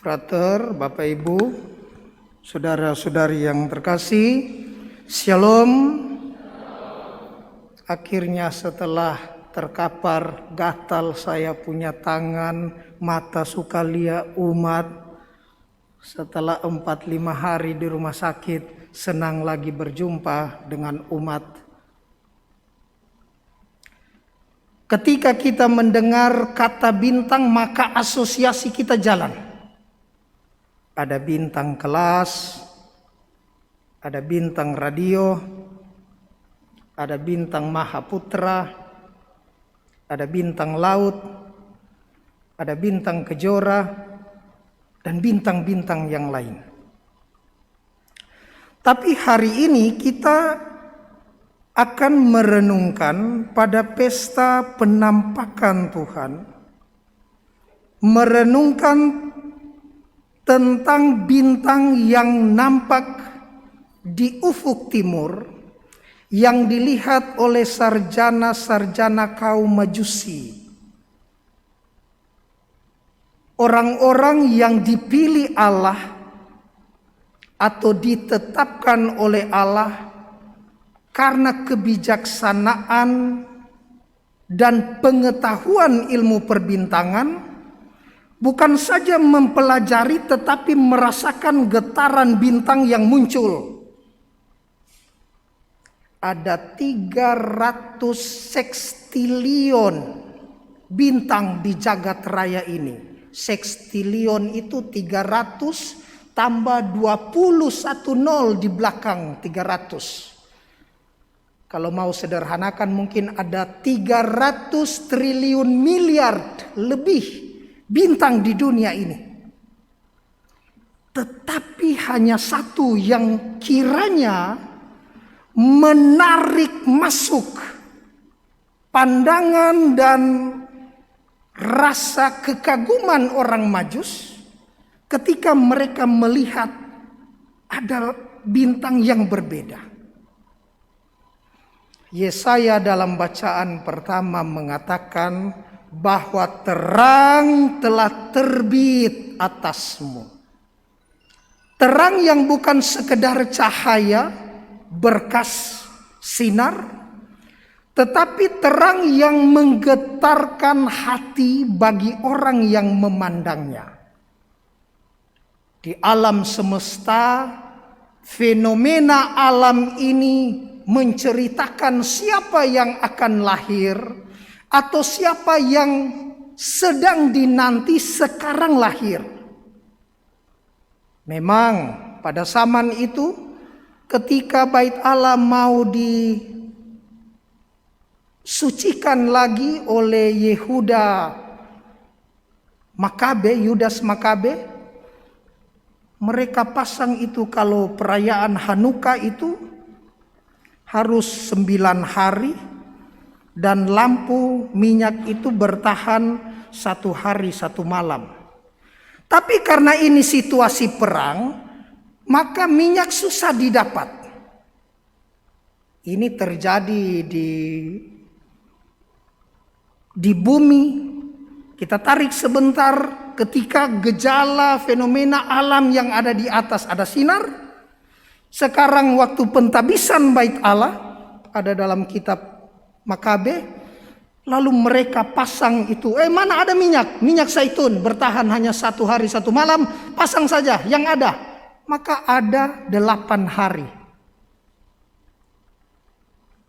Frater, Bapak Ibu, saudara-saudari yang terkasih, Shalom. Akhirnya setelah terkapar gatal saya punya tangan, mata suka lihat umat, setelah 4-5 hari di rumah sakit, senang lagi berjumpa dengan umat. Ketika kita mendengar kata bintang, maka asosiasi kita jalan. Ada bintang kelas, ada bintang radio, ada bintang Mahaputra, ada bintang laut, ada bintang kejora, dan bintang-bintang yang lain. Tapi hari ini kita akan merenungkan pada pesta penampakan Tuhan, merenungkan tentang bintang yang nampak di ufuk timur yang dilihat oleh sarjana-sarjana kaum Majusi. Orang-orang yang dipilih Allah atau ditetapkan oleh Allah karena kebijaksanaan dan pengetahuan ilmu perbintangan, bukan saja mempelajari tetapi merasakan getaran bintang yang muncul. Ada 300 sekstilion bintang di jagat raya ini. Sekstilion itu 300 tambah 21 nol di belakang 300. Kalau mau sederhanakan mungkin ada 300 triliun miliar lebih bintang di dunia ini. Tetapi hanya satu yang kiranya menarik masuk pandangan dan rasa kekaguman orang Majus ketika mereka melihat ada bintang yang berbeda. Yesaya dalam bacaan pertama mengatakan bahwa terang telah terbit atasmu. Terang yang bukan sekedar cahaya berkas sinar, tetapi terang yang menggetarkan hati bagi orang yang memandangnya. Di alam semesta, fenomena alam ini menceritakan siapa yang akan lahir, atau siapa yang sedang dinanti sekarang lahir. Memang pada zaman itu ketika Bait Allah mau disucikan lagi oleh Yudas Makabe, mereka pasang itu kalau perayaan Hanukkah itu harus 9 hari. Dan lampu minyak itu bertahan 1 hari 1 malam. Tapi karena ini situasi perang, maka minyak susah didapat. Ini terjadi di bumi. Kita tarik sebentar ketika gejala fenomena alam yang ada di atas ada sinar. Sekarang waktu pentabisan Bait Allah ada dalam kitab Makabe, lalu mereka pasang itu, mana ada minyak zaitun bertahan hanya 1 hari 1 malam, pasang saja yang ada. Maka ada 8 hari.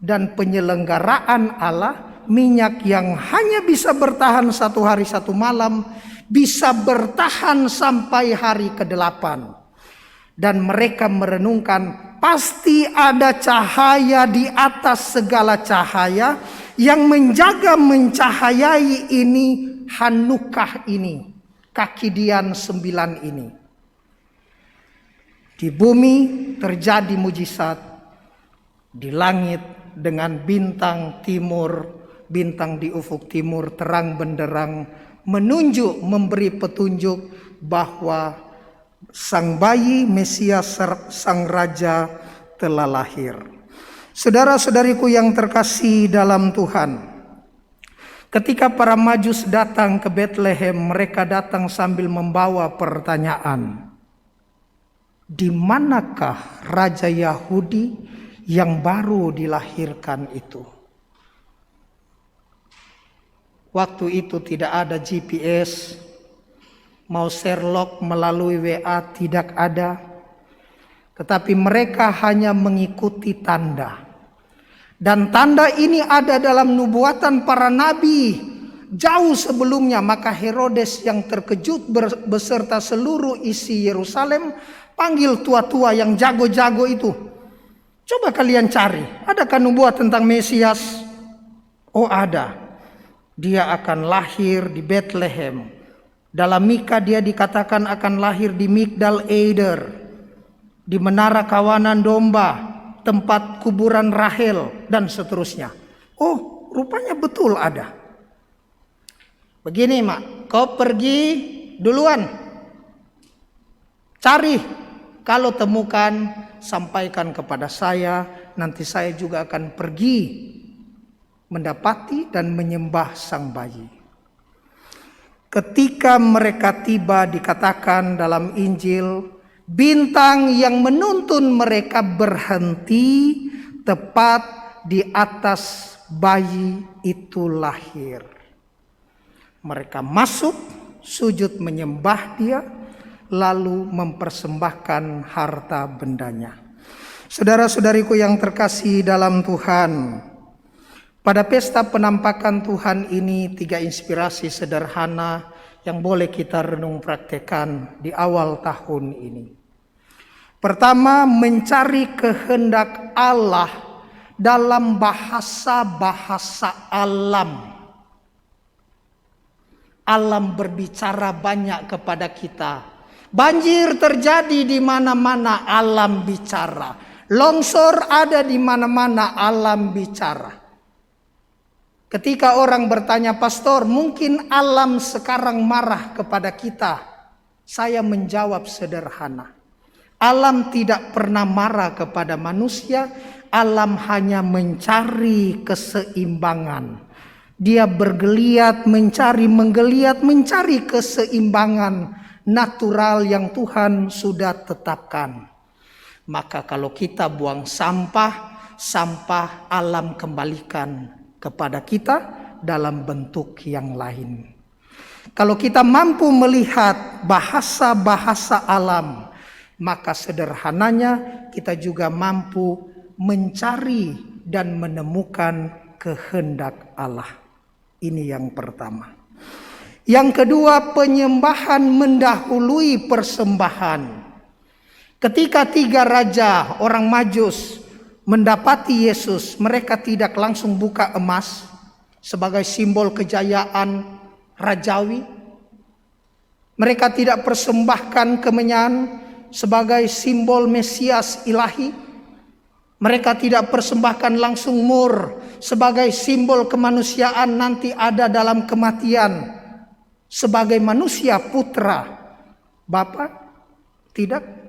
Dan penyelenggaraan Allah, minyak yang hanya bisa bertahan 1 hari 1 malam, bisa bertahan sampai hari ke-8. Dan mereka merenungkan, pasti ada cahaya di atas segala cahaya yang menjaga mencahayai ini Hanukkah ini, Kakidian 9 ini. Di bumi terjadi mujizat, di langit dengan bintang timur, bintang di ufuk timur terang benderang menunjuk, memberi petunjuk bahwa Sang bayi Mesias Sang Raja telah lahir. Saudara-saudariku yang terkasih dalam Tuhan, Ketika para Majus datang ke Betlehem, mereka datang sambil membawa pertanyaan. Di manakah Raja Yahudi yang baru dilahirkan itu? Waktu itu tidak ada GPS, mau Sherlock melalui WA tidak ada. Tetapi mereka hanya mengikuti tanda. Dan tanda ini ada dalam nubuatan para nabi jauh sebelumnya. Maka Herodes yang terkejut beserta seluruh isi Yerusalem panggil tua-tua yang jago-jago itu. Coba kalian cari, adakah nubuat tentang Mesias? Oh ada, dia akan lahir di Bethlehem. Dalam Mika dia dikatakan akan lahir di Migdal Eder, di menara kawanan domba, tempat kuburan Rahel, dan seterusnya. Oh, rupanya betul ada. Begini, Mak, kau pergi duluan. Cari, kalau temukan, sampaikan kepada saya. Nanti saya juga akan pergi mendapati dan menyembah sang bayi. Ketika mereka tiba, dikatakan dalam Injil, bintang yang menuntun mereka berhenti tepat di atas bayi itu lahir. Mereka masuk, sujud menyembah dia, lalu mempersembahkan harta bendanya. Saudara-saudariku yang terkasih dalam Tuhan, pada pesta penampakan Tuhan ini 3 inspirasi sederhana yang boleh kita renung praktekkan di awal tahun ini. Pertama, mencari kehendak Allah dalam bahasa-bahasa alam. Alam berbicara banyak kepada kita. Banjir terjadi di mana-mana, alam bicara. Longsor ada di mana-mana, alam bicara. Ketika orang bertanya, pastor, mungkin alam sekarang marah kepada kita? Saya menjawab sederhana. Alam tidak pernah marah kepada manusia. Alam hanya mencari keseimbangan. Dia bergeliat, menggeliat, mencari keseimbangan natural yang Tuhan sudah tetapkan. Maka kalau kita buang sampah, sampah alam kembalikan kepada kita dalam bentuk yang lain. Kalau kita mampu melihat bahasa-bahasa alam, maka sederhananya kita juga mampu mencari dan menemukan kehendak Allah. Ini yang pertama. Yang kedua, penyembahan mendahului persembahan. Ketika 3 raja orang Majus mendapati Yesus, mereka tidak langsung buka emas sebagai simbol kejayaan rajawi. Mereka tidak persembahkan kemenyan sebagai simbol Mesias ilahi. Mereka tidak persembahkan langsung mur sebagai simbol kemanusiaan nanti ada dalam kematian sebagai manusia putra Bapa. Tidak.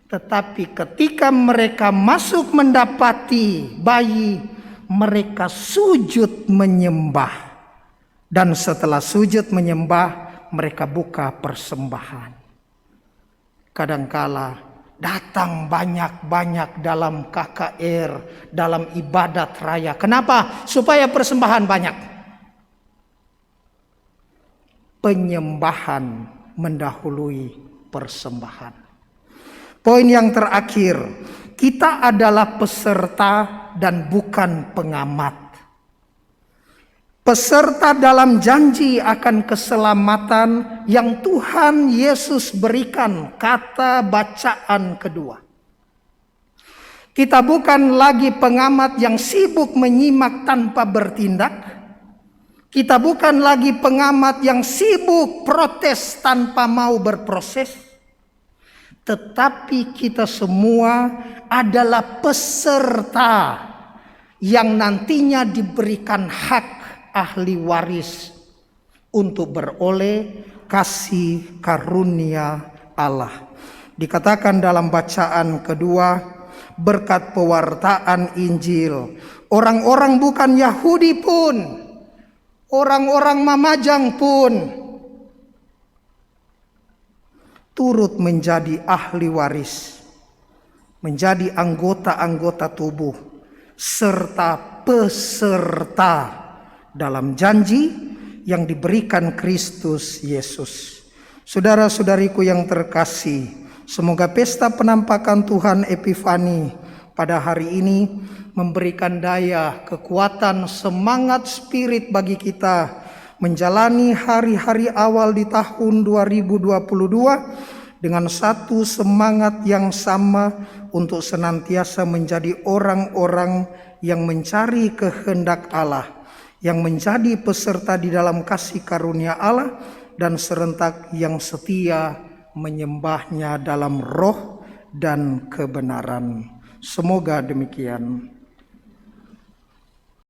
Tetapi ketika mereka masuk mendapati bayi, mereka sujud menyembah. Dan setelah sujud menyembah, mereka buka persembahan. Kadangkala datang banyak-banyak dalam KKR, dalam ibadat raya. Kenapa? Supaya persembahan banyak. Penyembahan mendahului persembahan. Poin yang terakhir, kita adalah peserta dan bukan pengamat. Peserta dalam janji akan keselamatan yang Tuhan Yesus berikan, kata bacaan kedua. Kita bukan lagi pengamat yang sibuk menyimak tanpa bertindak. Kita bukan lagi pengamat yang sibuk protes tanpa mau berproses. Tetapi kita semua adalah peserta yang nantinya diberikan hak ahli waris untuk beroleh kasih karunia Allah. Dikatakan dalam bacaan kedua, berkat pewartaan Injil, orang-orang bukan Yahudi pun, Orang-orang Mamajang pun turut menjadi ahli waris, menjadi anggota-anggota tubuh, serta peserta dalam janji yang diberikan Kristus Yesus. Saudara-saudariku yang terkasih, semoga pesta penampakan Tuhan Epifani pada hari ini memberikan daya, kekuatan, semangat spirit bagi kita menjalani hari-hari awal di tahun 2022 dengan satu semangat yang sama untuk senantiasa menjadi orang-orang yang mencari kehendak Allah, yang menjadi peserta di dalam kasih karunia Allah, dan serentak yang setia menyembahnya dalam roh dan kebenaran. Semoga demikian.